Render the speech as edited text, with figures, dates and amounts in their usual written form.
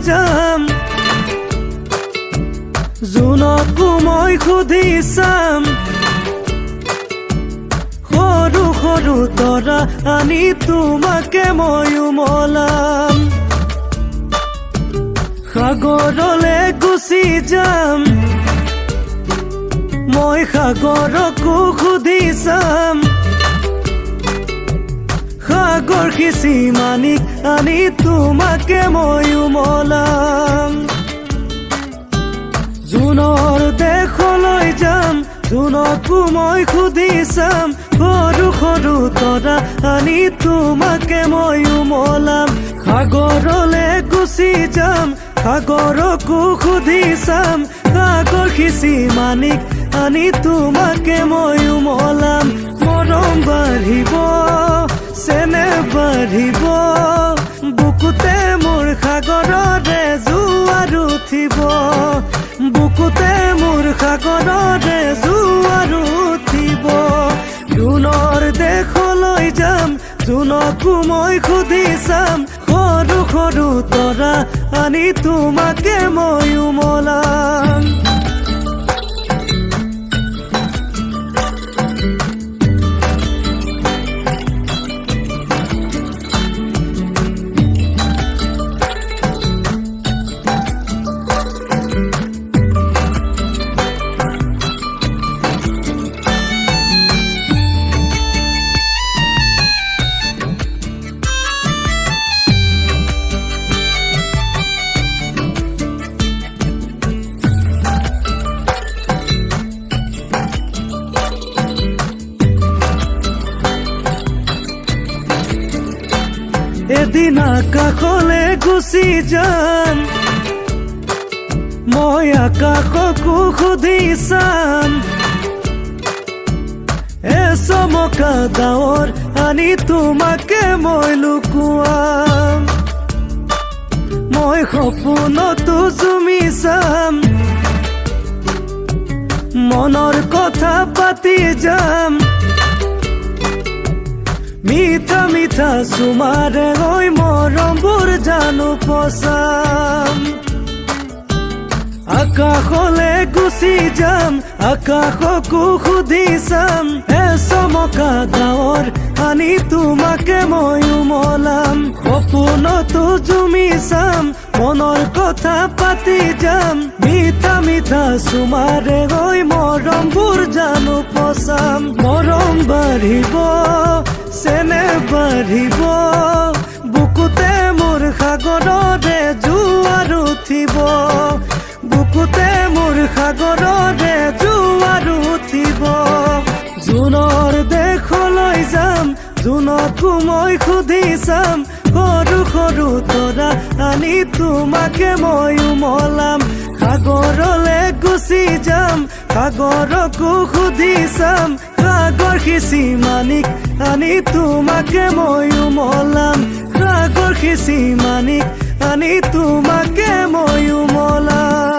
যাম জোনকো মই সুধি চাম সৰু সৰু তৰা আনি তোমাকে মই উমলাম সাগৰলে গুচি যাম মই সাগৰকো সুধি চাম সাগৰ সিঁচি মানিক আনি তোমাকে মই উমলাম জোনৰ দেশলৈ যাম জোনকো মই সুধি চাম সৰু সৰু তৰা আনি তোমাকে মই উমলাম সাগৰলে গুচি যাম সাগৰকো সুধি চাম সাগৰ সিঁচি মানিক আনি তোমাকে মই উমলাম মৰম বাঢ়িব চেনেহ বাঢ়িব বুকুতে মোৰ সাগৰৰে জোৱাৰ উঠিব বুকুতে মোৰ সাগৰৰে জোৱাৰ উঠিব জোনৰ দেশলৈ যাম জোনকো মই সুধি চাম সৰু সৰু তৰা আনি তোমাকে মই উমলাম এদিন আকাশলে গুচি যাম মই আকাশকো সুধি চাম চমকা ডাৱৰ আনি তোমাকে মই লুকুৱাম মই সপোনতো জুমি চাম মনৰ কথা পাতি যাম মিঠা মিঠা চুমাৰে হৈ মৰমবোৰ জানো পচাম আকাশলে গুচি যাম আকাশকো সুধি চাম চমকা ডাৱৰ আনি তোমাকে মই উমলাম সপোনতো জুমি চাম মনৰ কথা পাতি যাম মিঠা মিঠা চুমাৰে হৈ মৰমবোৰ জানো পচাম মৰম বাঢ়িব চেনেহ বাঢ়িব বুকুতে মোৰ সাগৰৰে জোৱাৰ উঠিব বুকুতে মোৰ সাগৰৰে জোৱাৰ উঠিব জোনৰ দেশলৈ যাম জোনকো মই সুধি চাম সৰু সৰু তৰা আনি তোমাকে মই উমলাম সাগৰলে গুচি যাম সাগৰকো সুধি চাম সাগৰ সিঁচি মানিক আনি তোমাকে মই উমলাম সাগৰ সিঁচি মানিক আনি তোমাকে মই উমলাম